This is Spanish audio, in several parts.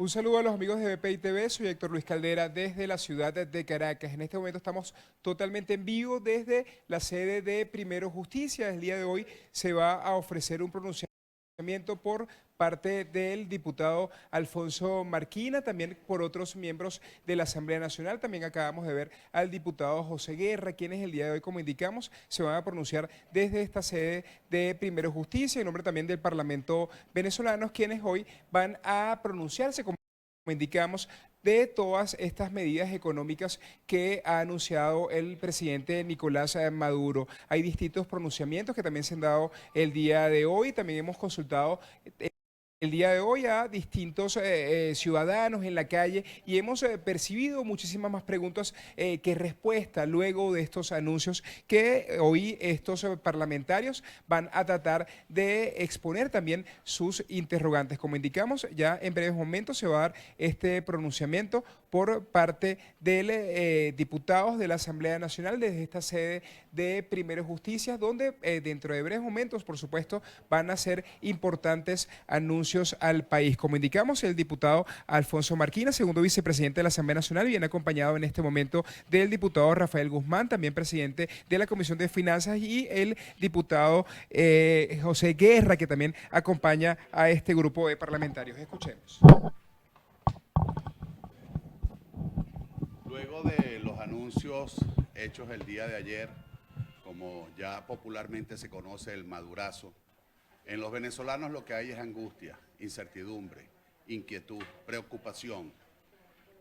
Un saludo a los amigos de BPI TV, soy Héctor Luis Caldera desde la ciudad de Caracas. En este momento estamos totalmente en vivo desde la sede de Primero Justicia. El día de hoy se va a ofrecer un pronunciamiento por parte del diputado Alfonso Marquina, también por otros miembros de la Asamblea Nacional. También acabamos de ver al diputado José Guerra, quienes el día de hoy, como indicamos, se van a pronunciar desde esta sede de Primero Justicia, en nombre también del Parlamento venezolano, quienes hoy van a pronunciarse, como indicamos, de todas estas medidas económicas que ha anunciado el presidente Nicolás Maduro. Hay distintos pronunciamientos que también se han dado el día de hoy. También hemos consultado el día de hoy a distintos ciudadanos en la calle y hemos percibido muchísimas más preguntas que respuestas luego de estos anuncios que hoy estos parlamentarios van a tratar de exponer también sus interrogantes. Como indicamos, ya en breves momentos se va a dar este pronunciamiento por parte de diputados de la Asamblea Nacional desde esta sede de Primero Justicia, donde dentro de breves momentos, por supuesto, van a ser importantes anuncios al país. Como indicamos, el diputado Alfonso Marquina, segundo vicepresidente de la Asamblea Nacional, viene acompañado en este momento del diputado Rafael Guzmán, también presidente de la Comisión de Finanzas, y el diputado José Guerra, que también acompaña a este grupo de parlamentarios. Escuchemos. Luego de los anuncios hechos el día de ayer, como ya popularmente se conoce, el madurazo, en los venezolanos lo que hay es angustia, incertidumbre, inquietud, preocupación.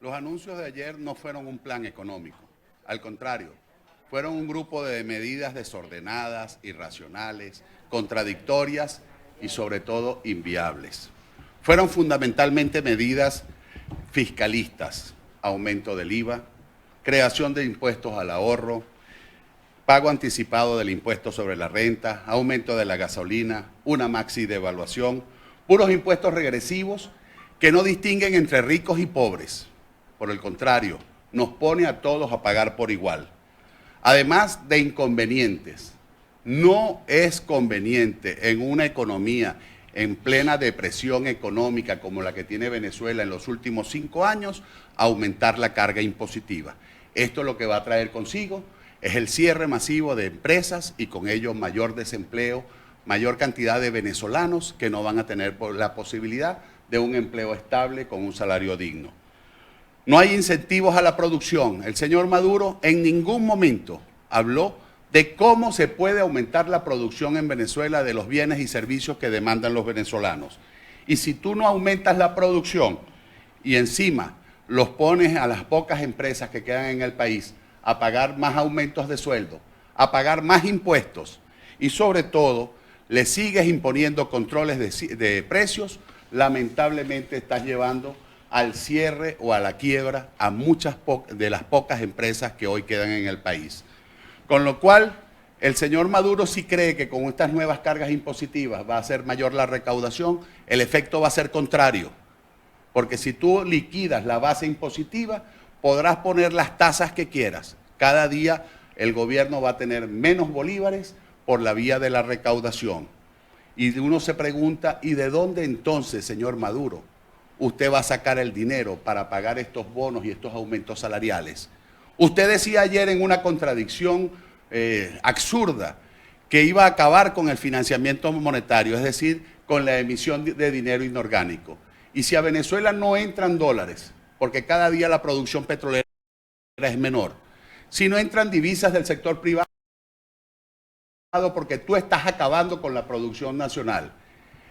Los anuncios de ayer no fueron un plan económico, al contrario, fueron un grupo de medidas desordenadas, irracionales, contradictorias y sobre todo inviables. Fueron fundamentalmente medidas fiscalistas, aumento del IVA, creación de impuestos al ahorro, pago anticipado del impuesto sobre la renta, aumento de la gasolina, una maxi devaluación, puros impuestos regresivos que no distinguen entre ricos y pobres. Por el contrario, nos pone a todos a pagar por igual. Además de inconvenientes, no es conveniente en una economía en plena depresión económica como la que tiene Venezuela en los últimos 5 años, aumentar la carga impositiva. Esto lo que va a traer consigo es el cierre masivo de empresas y con ello mayor desempleo, mayor cantidad de venezolanos que no van a tener la posibilidad de un empleo estable con un salario digno. No hay incentivos a la producción. El señor Maduro en ningún momento habló de cómo se puede aumentar la producción en Venezuela de los bienes y servicios que demandan los venezolanos. Y si tú no aumentas la producción y encima los pones a las pocas empresas que quedan en el país a pagar más aumentos de sueldo, a pagar más impuestos y sobre todo le sigues imponiendo controles de precios, lamentablemente estás llevando al cierre o a la quiebra a muchas de las pocas empresas que hoy quedan en el país. Con lo cual, el señor Maduro sí cree que con estas nuevas cargas impositivas va a ser mayor la recaudación, el efecto va a ser contrario. Porque si tú liquidas la base impositiva, podrás poner las tasas que quieras. Cada día el gobierno va a tener menos bolívares por la vía de la recaudación. Y uno se pregunta, ¿y de dónde entonces, señor Maduro, usted va a sacar el dinero para pagar estos bonos y estos aumentos salariales? Usted decía ayer en una contradicción absurda que iba a acabar con el financiamiento monetario, es decir, con la emisión de dinero inorgánico. Y si a Venezuela no entran dólares, porque cada día la producción petrolera es menor, si no entran divisas del sector privado, porque tú estás acabando con la producción nacional,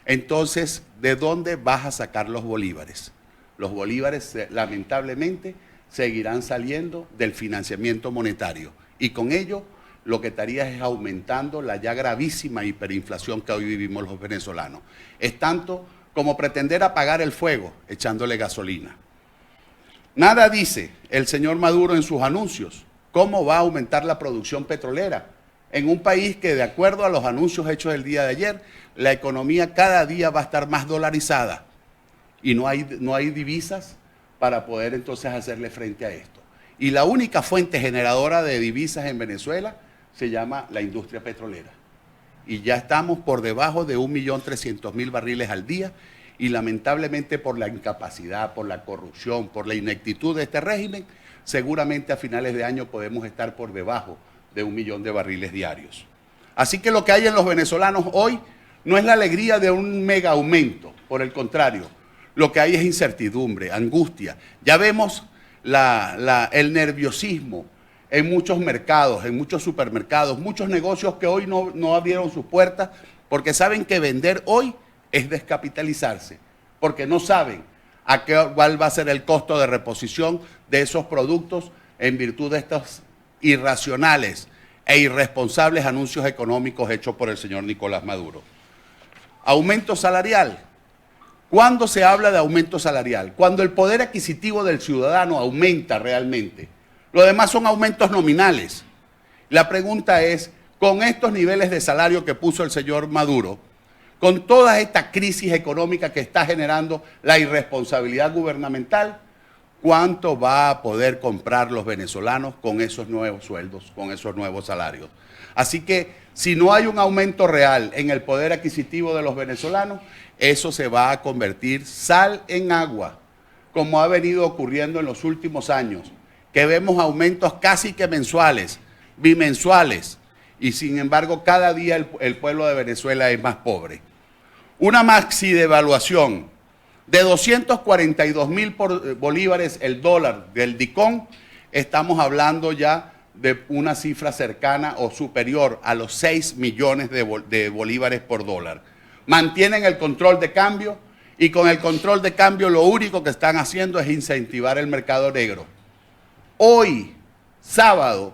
entonces, ¿de dónde vas a sacar los bolívares? Los bolívares, lamentablemente, seguirán saliendo del financiamiento monetario y con ello lo que estarías es aumentando la ya gravísima hiperinflación que hoy vivimos los venezolanos. Es tanto como pretender apagar el fuego echándole gasolina. Nada dice el señor Maduro en sus anuncios cómo va a aumentar la producción petrolera en un país que, de acuerdo a los anuncios hechos el día de ayer, la economía cada día va a estar más dolarizada y no hay divisas para poder entonces hacerle frente a esto. Y la única fuente generadora de divisas en Venezuela se llama la industria petrolera. Y ya estamos por debajo de 1.300.000 barriles al día y lamentablemente por la incapacidad, por la corrupción, por la ineptitud de este régimen, seguramente a finales de año podemos estar por debajo de 1 millón de barriles diarios. Así que lo que hay en los venezolanos hoy no es la alegría de un mega aumento, por el contrario, lo que hay es incertidumbre, angustia. Ya vemos el nerviosismo en muchos mercados, en muchos supermercados, muchos negocios que hoy no abrieron sus puertas porque saben que vender hoy es descapitalizarse, porque no saben cuál va a ser el costo de reposición de esos productos en virtud de estos irracionales e irresponsables anuncios económicos hechos por el señor Nicolás Maduro. Aumento salarial. ¿Cuándo se habla de aumento salarial? Cuando el poder adquisitivo del ciudadano aumenta realmente. Lo demás son aumentos nominales. La pregunta es, con estos niveles de salario que puso el señor Maduro, con toda esta crisis económica que está generando la irresponsabilidad gubernamental, ¿cuánto va a poder comprar los venezolanos con esos nuevos sueldos, con esos nuevos salarios? Así que si no hay un aumento real en el poder adquisitivo de los venezolanos, eso se va a convertir sal en agua, como ha venido ocurriendo en los últimos años, que vemos aumentos casi que mensuales, bimensuales, y sin embargo cada día el pueblo de Venezuela es más pobre. Una maxi devaluación de 242.000 bolívares el dólar del DICOM, estamos hablando ya de una cifra cercana o superior a los 6 millones de bolívares por dólar. Mantienen el control de cambio y con el control de cambio lo único que están haciendo es incentivar el mercado negro. Hoy, sábado,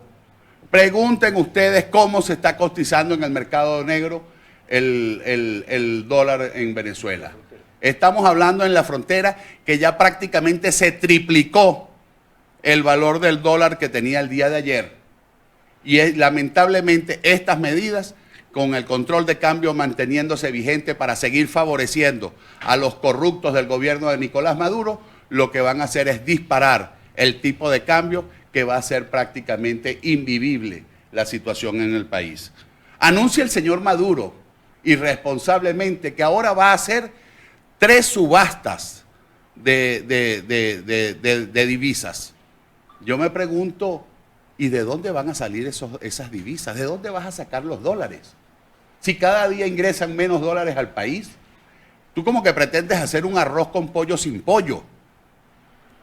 pregunten ustedes cómo se está cotizando en el mercado negro el dólar en Venezuela. Estamos hablando en la frontera que ya prácticamente se triplicó el valor del dólar que tenía el día de ayer. Y lamentablemente estas medidas, con el control de cambio manteniéndose vigente para seguir favoreciendo a los corruptos del gobierno de Nicolás Maduro, lo que van a hacer es disparar el tipo de cambio que va a hacer prácticamente invivible la situación en el país. Anuncia el señor Maduro irresponsablemente que ahora va a hacer 3 subastas de divisas. Yo me pregunto, ¿y de dónde van a salir esas divisas? ¿De dónde vas a sacar los dólares? Si cada día ingresan menos dólares al país, tú como que pretendes hacer un arroz con pollo sin pollo.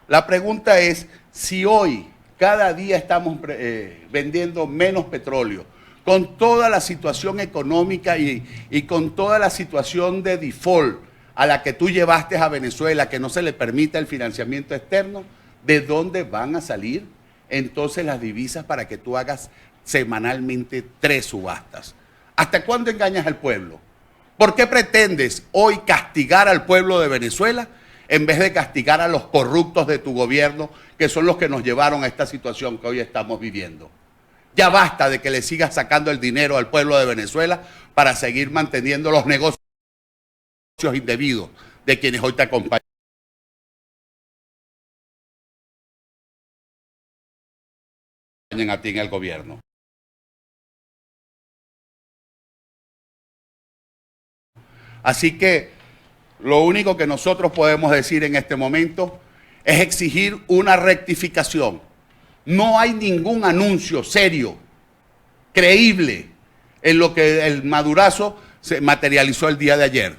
La pregunta es, si hoy cada día estamos vendiendo menos petróleo, con toda la situación económica y con toda la situación de default a la que tú llevaste a Venezuela, que no se le permite el financiamiento externo, ¿de dónde van a salir entonces las divisas para que tú hagas semanalmente 3 subastas? ¿Hasta cuándo engañas al pueblo? ¿Por qué pretendes hoy castigar al pueblo de Venezuela en vez de castigar a los corruptos de tu gobierno, que son los que nos llevaron a esta situación que hoy estamos viviendo? Ya basta de que le sigas sacando el dinero al pueblo de Venezuela para seguir manteniendo los negocios indebidos de quienes hoy te acompañan a ti en el gobierno. Así que lo único que nosotros podemos decir en este momento es exigir una rectificación. No hay ningún anuncio serio, creíble, en lo que el madurazo se materializó el día de ayer.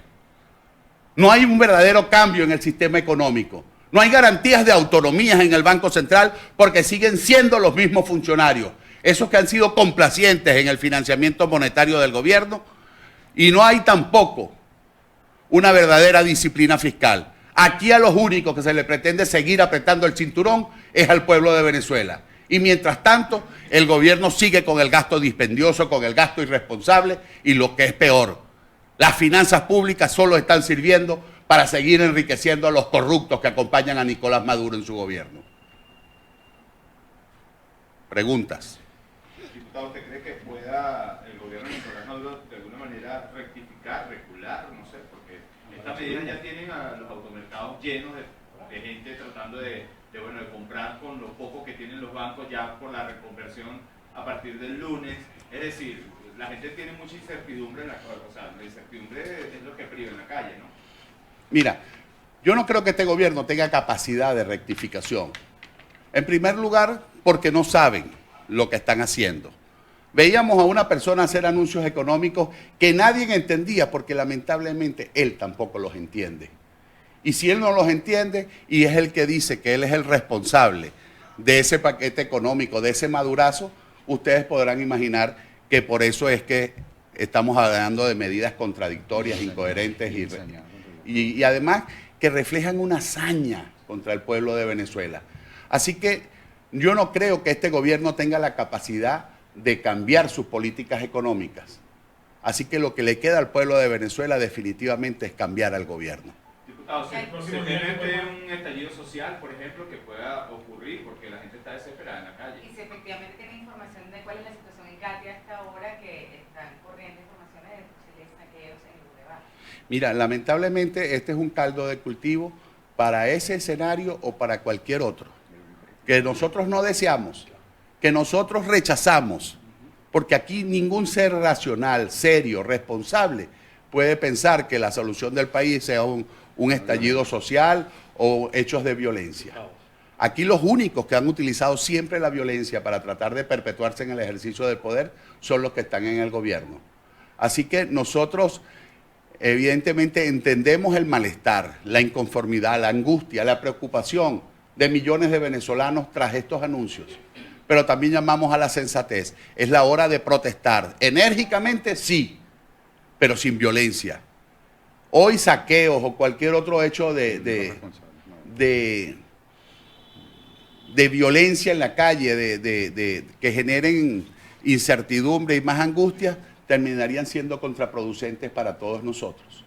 No hay un verdadero cambio en el sistema económico. No hay garantías de autonomías en el Banco Central porque siguen siendo los mismos funcionarios, esos que han sido complacientes en el financiamiento monetario del gobierno, y no hay tampoco una verdadera disciplina fiscal. Aquí a los únicos que se le pretende seguir apretando el cinturón es al pueblo de Venezuela. Y mientras tanto, el gobierno sigue con el gasto dispendioso, con el gasto irresponsable y lo que es peor, las finanzas públicas solo están sirviendo para seguir enriqueciendo a los corruptos que acompañan a Nicolás Maduro en su gobierno. Preguntas. Diputado, ¿usted cree que pueda el gobierno de Nicolás Maduro de alguna manera rectificar, recular? No sé, porque estas medidas ya tienen a los automercados llenos de gente tratando de comprar con lo poco que tienen los bancos ya por la reconversión a partir del lunes. Es decir, la gente tiene mucha incertidumbre en la calle, o sea, la incertidumbre es lo que priva en la calle, ¿no? Mira, yo no creo que este gobierno tenga capacidad de rectificación. En primer lugar, porque no saben lo que están haciendo. Veíamos a una persona hacer anuncios económicos que nadie entendía porque lamentablemente él tampoco los entiende. Y si él no los entiende y es el que dice que él es el responsable de ese paquete económico, de ese madurazo, ustedes podrán imaginar que por eso es que estamos hablando de medidas contradictorias, incoherentes y además que reflejan una hazaña contra el pueblo de Venezuela. Así que yo no creo que este gobierno tenga la capacidad de cambiar sus políticas económicas. Así que lo que le queda al pueblo de Venezuela definitivamente es cambiar al gobierno. Diputado, se teme un estallido social, por ejemplo, que pueda ocurrir porque la gente está desesperada en la calle. Y si efectivamente tiene información de cuál es la situación en Katia a esta hora, que están corriendo informaciones de posibles saqueos en el bulevar. Mira, lamentablemente este es un caldo de cultivo para ese escenario o para cualquier otro, que nosotros no deseamos, que nosotros rechazamos, porque aquí ningún ser racional, serio, responsable puede pensar que la solución del país sea un estallido social o hechos de violencia. Aquí los únicos que han utilizado siempre la violencia para tratar de perpetuarse en el ejercicio del poder son los que están en el gobierno. Así que nosotros evidentemente entendemos el malestar, la inconformidad, la angustia, la preocupación de millones de venezolanos tras estos anuncios. Pero también llamamos a la sensatez. Es la hora de protestar. Enérgicamente, sí, pero sin violencia. Hoy saqueos o cualquier otro hecho de violencia en la calle, que generen incertidumbre y más angustia, terminarían siendo contraproducentes para todos nosotros.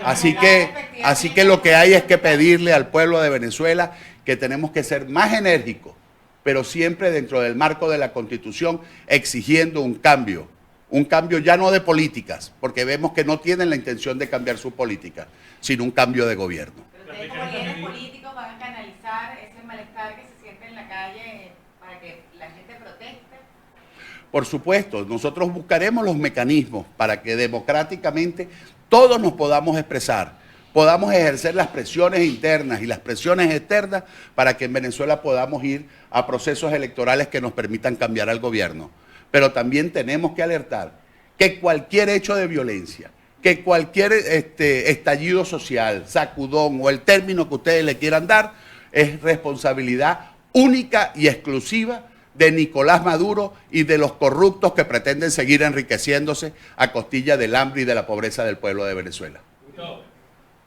Así que lo que hay es que pedirle al pueblo de Venezuela que tenemos que ser más enérgicos, pero siempre dentro del marco de la Constitución, exigiendo un cambio ya no de políticas, porque vemos que no tienen la intención de cambiar su política, sino un cambio de gobierno. Pero ustedes como líderes políticos van a canalizar ese malestar que se siente en la calle para que la gente proteste. Por supuesto, nosotros buscaremos los mecanismos para que democráticamente todos nos podamos expresar, podamos ejercer las presiones internas y las presiones externas para que en Venezuela podamos ir a procesos electorales que nos permitan cambiar al gobierno. Pero también tenemos que alertar que cualquier hecho de violencia, que cualquier estallido social, sacudón o el término que ustedes le quieran dar, es responsabilidad única y exclusiva de Nicolás Maduro y de los corruptos que pretenden seguir enriqueciéndose a costilla del hambre y de la pobreza del pueblo de Venezuela. Diputado,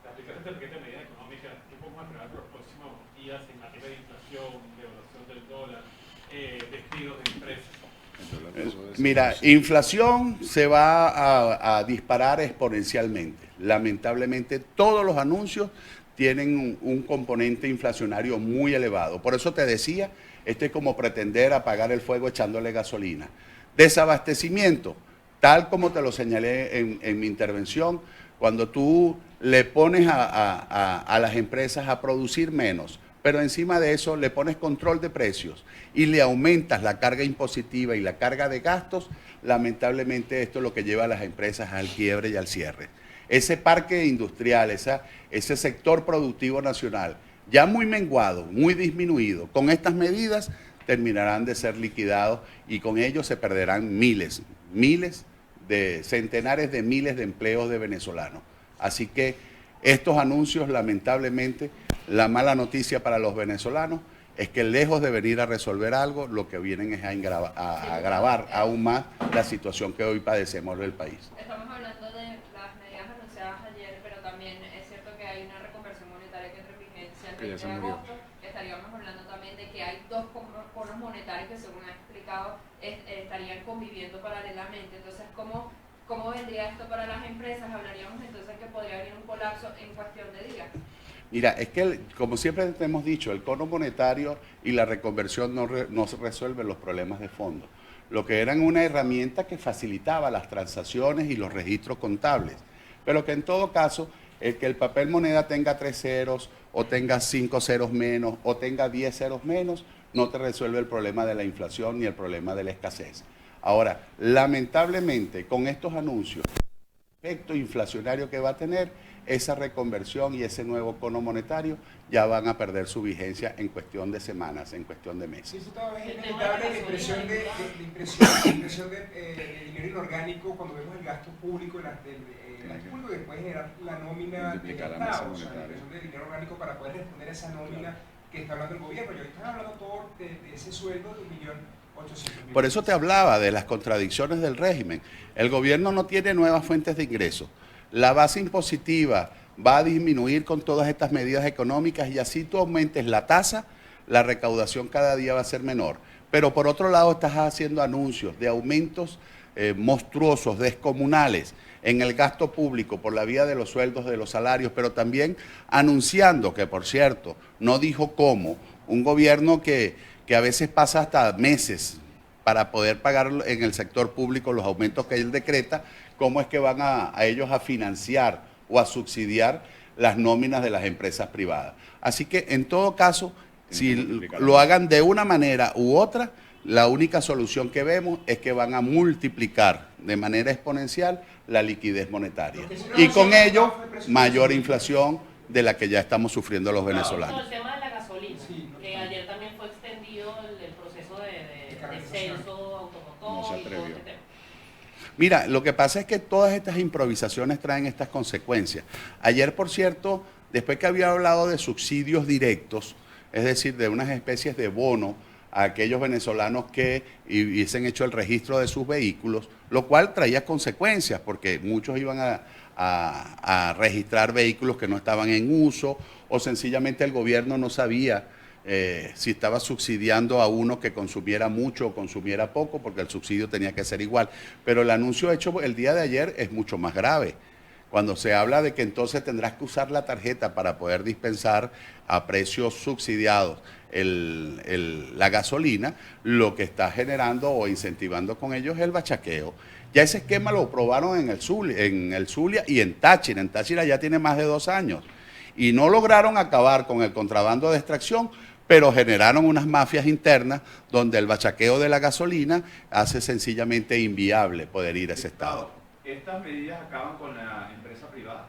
la aplicación del paquete de medidas económicas, ¿qué podemos esperar por los próximos días en materia de inflación, devaluación del dólar, despidos de empresas? Mira, inflación se va a disparar exponencialmente. Lamentablemente, todos los anuncios tienen un componente inflacionario muy elevado. Por eso te decía, esto es como pretender apagar el fuego echándole gasolina. Desabastecimiento, tal como te lo señalé en mi intervención, cuando tú le pones a las empresas a producir menos, pero encima de eso le pones control de precios y le aumentas la carga impositiva y la carga de gastos, lamentablemente esto es lo que lleva a las empresas al quiebre y al cierre. Ese parque industrial, ese sector productivo nacional, ya muy menguado, muy disminuido, con estas medidas terminarán de ser liquidados y con ello se perderán centenares de miles de empleos de venezolanos. Así que estos anuncios, lamentablemente, la mala noticia para los venezolanos es que lejos de venir a resolver algo, lo que vienen es a agravar aún más la situación que hoy padecemos del país. Estamos hablando de las medidas anunciadas ayer, pero también es cierto que hay una reconversión monetaria que entra en vigencia el 20 de agosto. Estaríamos hablando también de que hay dos conos monetarios que, según ha explicado, estarían conviviendo paralelamente. Entonces, ¿cómo vendría esto para las empresas? Hablaríamos entonces que podría haber un colapso en cuestión de días. Mira, es que, como siempre te hemos dicho, el cono monetario y la reconversión no resuelven los problemas de fondo. Lo que eran una herramienta que facilitaba las transacciones y los registros contables. Pero que en todo caso, el que el papel moneda tenga 3 ceros, o tenga 5 ceros menos, o tenga 10 ceros menos, no te resuelve el problema de la inflación ni el problema de la escasez. Ahora, lamentablemente, con estos anuncios, efecto inflacionario que va a tener, esa reconversión y ese nuevo cono monetario ya van a perder su vigencia en cuestión de semanas, en cuestión de meses. Diputado, es El tema inevitable de la la impresión gasolina, de dinero inorgánico cuando vemos el gasto público, el gasto público que puede generar la nómina del Estado, o sea, la impresión de dinero orgánico para poder responder a esa nómina que está hablando el gobierno. Y hoy están hablando todo de ese sueldo de 1.800.000. Por eso te hablaba de las contradicciones del régimen. El gobierno no tiene nuevas fuentes de ingresos. La base impositiva va a disminuir con todas estas medidas económicas y así tú aumentes la tasa, la recaudación cada día va a ser menor. Pero por otro lado estás haciendo anuncios de aumentos monstruosos, descomunales en el gasto público por la vía de los sueldos, de los salarios, pero también anunciando que, por cierto, no dijo cómo, un gobierno que a veces pasa hasta meses para poder pagar en el sector público los aumentos que él decreta, cómo es que van a ellos a financiar o a subsidiar las nóminas de las empresas privadas. Así que, en todo caso, si lo hagan de una manera u otra, la única solución que vemos es que van a multiplicar de manera exponencial la liquidez monetaria. Y con ello, mayor inflación de la que ya estamos sufriendo los venezolanos. El tema de la gasolina, que ayer también fue extendido el proceso de censo automotor. No se y todo atrevió. este tema. Mira, lo que pasa es que todas estas improvisaciones traen estas consecuencias. Ayer, por cierto, después que había hablado de subsidios directos, es decir, de unas especies de bono a aquellos venezolanos que hubiesen hecho el registro de sus vehículos, lo cual traía consecuencias, porque muchos iban a registrar vehículos que no estaban en uso, o sencillamente el gobierno no sabía si estaba subsidiando a uno que consumiera mucho o consumiera poco, porque el subsidio tenía que ser igual. Pero el anuncio hecho el día de ayer es mucho más grave. Cuando se habla de que entonces tendrás que usar la tarjeta para poder dispensar a precios subsidiados la gasolina, lo que está generando o incentivando con ellos es el bachaqueo. Ya ese esquema lo probaron en el Zulia y en Táchira. En Táchira ya tiene más de 2 años. Y no lograron acabar con el contrabando de extracción, pero generaron unas mafias internas donde el bachaqueo de la gasolina hace sencillamente inviable poder ir a ese estado. ¿Estas medidas acaban con la empresa privada?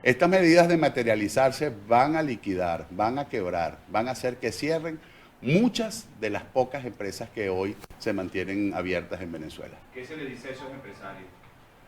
Estas medidas de materializarse van a liquidar, van a quebrar, van a hacer que cierren muchas de las pocas empresas que hoy se mantienen abiertas en Venezuela. ¿Qué se le dice a esos empresarios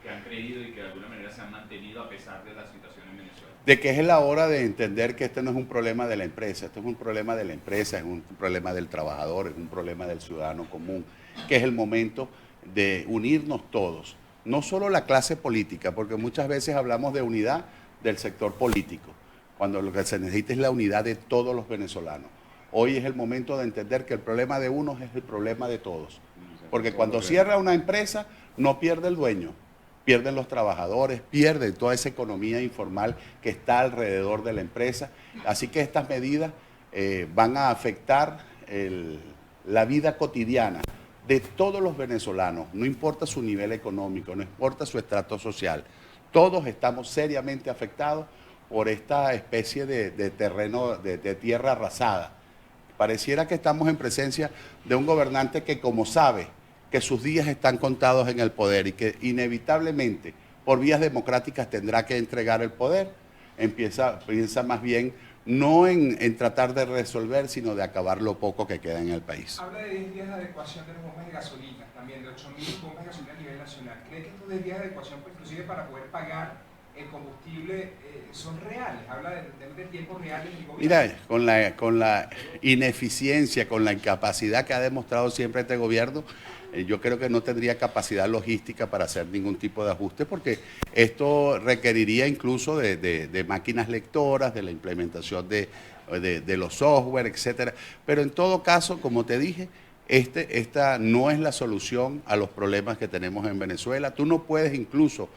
que han creído y que de alguna manera se han mantenido a pesar de la situación en Venezuela? De que es la hora de entender que este no es un problema de la empresa, esto es un problema de la empresa, es un problema del trabajador, es un problema del ciudadano común, que es el momento de unirnos todos, no solo la clase política, porque muchas veces hablamos de unidad del sector político, cuando lo que se necesita es la unidad de todos los venezolanos. Hoy es el momento de entender que el problema de unos es el problema de todos, porque cuando cierra una empresa no pierde el dueño, pierden los trabajadores, pierde toda esa economía informal que está alrededor de la empresa. Así que estas medidas van a afectar la vida cotidiana de todos los venezolanos, no importa su nivel económico, no importa su estrato social. Todos estamos seriamente afectados por esta especie de terreno, de tierra arrasada. Pareciera que estamos en presencia de un gobernante que, como sabe que sus días están contados en el poder y que inevitablemente por vías democráticas tendrá que entregar el poder, piensa más bien no en tratar de resolver, sino de acabar lo poco que queda en el país. Habla de 10 días de adecuación de las bombas de gasolina, también de 8.000 bombas de gasolina a nivel nacional. ¿Cree que estos 10 días de adecuación, pues, inclusive para poder pagar el combustible, son reales? Habla de tiempos reales del gobierno. Mira, con la ineficiencia, con la incapacidad que ha demostrado siempre este gobierno, yo creo que no tendría capacidad logística para hacer ningún tipo de ajuste, porque esto requeriría incluso de máquinas lectoras, de la implementación de los software, etcétera. Pero en todo caso, como te dije, esta no es la solución a los problemas que tenemos en Venezuela. Tú no puedes incluso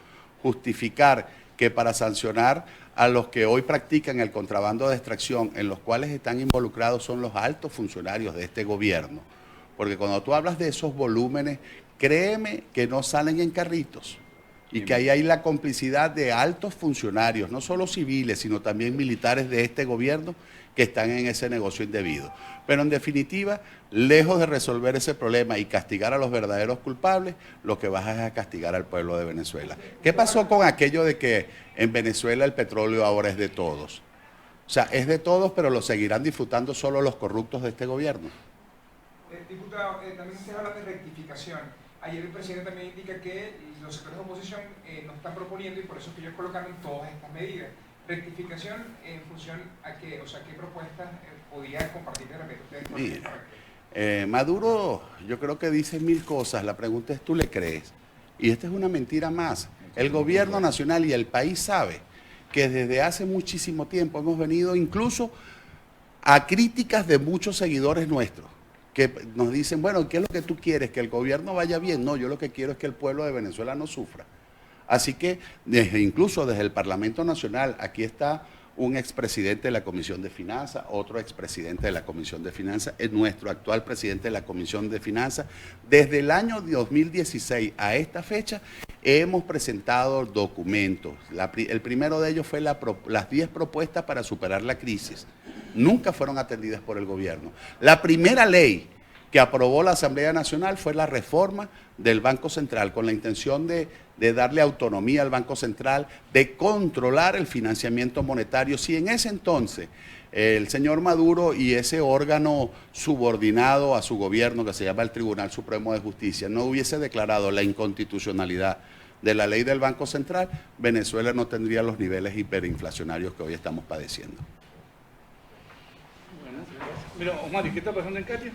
justificar que para sancionar a los que hoy practican el contrabando de extracción, en los cuales están involucrados son los altos funcionarios de este gobierno. Porque cuando tú hablas de esos volúmenes, créeme que no salen en carritos, y que ahí hay la complicidad de altos funcionarios, no solo civiles, sino también militares de este gobierno que están en ese negocio indebido. Pero en definitiva, lejos de resolver ese problema y castigar a los verdaderos culpables, lo que vas es a castigar al pueblo de Venezuela. ¿Qué pasó con aquello de que en Venezuela el petróleo ahora es de todos? O sea, es de todos, pero lo seguirán disfrutando solo los corruptos de este gobierno. Diputado, también usted habla de rectificación. Ayer el presidente también indica que los sectores de oposición no están proponiendo y por eso es que ellos colocaron todas estas medidas. Rectificación en función a qué, o sea, qué propuestas podía compartir de repente ustedes. Mira, Maduro yo creo que dice 1000 cosas, la pregunta es, ¿tú le crees? Y esta es una mentira más. El gobierno nacional y el país sabe que desde hace muchísimo tiempo hemos venido incluso a críticas de muchos seguidores nuestros, que nos dicen, bueno, ¿qué es lo que tú quieres? ¿Que el gobierno vaya bien? No, yo lo que quiero es que el pueblo de Venezuela no sufra. Así que incluso desde el Parlamento Nacional, aquí está un expresidente de la Comisión de Finanzas, otro expresidente de la Comisión de Finanzas, nuestro actual presidente de la Comisión de Finanzas. Desde el año 2016 a esta fecha hemos presentado documentos. El primero de ellos fue las 10 propuestas para superar la crisis. Nunca fueron atendidas por el gobierno. La primera ley que aprobó la Asamblea Nacional fue la reforma del Banco Central, con la intención de darle autonomía al Banco Central, de controlar el financiamiento monetario. Si en ese entonces el señor Maduro y ese órgano subordinado a su gobierno, que se llama el Tribunal Supremo de Justicia, no hubiese declarado la inconstitucionalidad de la ley del Banco Central, Venezuela no tendría los niveles hiperinflacionarios que hoy estamos padeciendo. Bueno, mira, Omar, ¿y qué está pasando en Katia?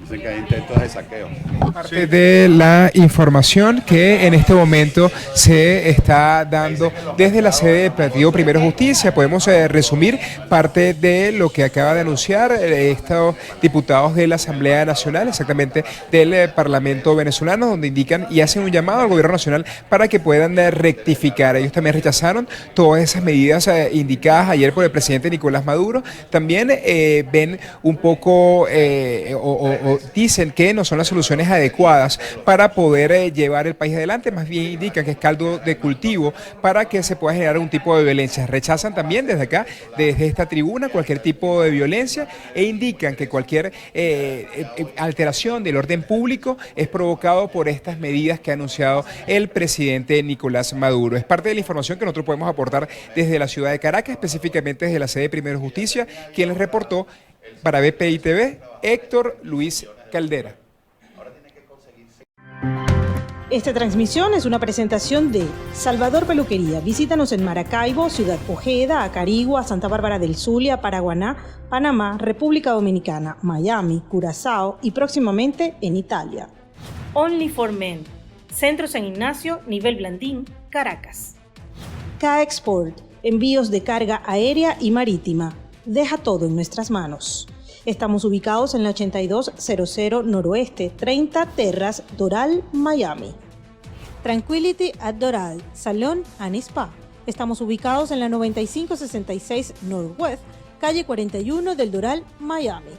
Dicen que hay intentos de saqueo. Parte de la información que en este momento se está dando desde la sede del Partido Primero Justicia. Podemos resumir parte de lo que acaba de anunciar estos diputados de la Asamblea Nacional, exactamente del Parlamento venezolano, donde indican y hacen un llamado al gobierno nacional para que puedan rectificar. Ellos también rechazaron todas esas medidas indicadas ayer por el presidente Nicolás Maduro. También ven un poco o dicen que no son las soluciones adecuadas para poder llevar el país adelante, más bien indican que es caldo de cultivo para que se pueda generar un tipo de violencia. Rechazan también desde acá, desde esta tribuna, cualquier tipo de violencia e indican que cualquier alteración del orden público es provocado por estas medidas que ha anunciado el presidente Nicolás Maduro. Es parte de la información que nosotros podemos aportar desde la ciudad de Caracas, específicamente desde la sede de Primero Justicia, quien les reportó para BPI TV, Héctor Luis Caldera. Esta transmisión es una presentación de Salvador Peluquería. Visítanos en Maracaibo, Ciudad Ojeda, Acarigua, Santa Bárbara del Zulia, Paraguaná, Panamá, República Dominicana, Miami, Curazao y próximamente en Italia. Only for Men. Centro San Ignacio, nivel Blandín, Caracas. K-Export. Envíos de carga aérea y marítima. Deja todo en nuestras manos. Estamos ubicados en la 8200 Noroeste, 30 Terras, Doral, Miami. Tranquility at Doral, Salón and Spa. Estamos ubicados en la 9566 Northwest, calle 41 del Doral, Miami.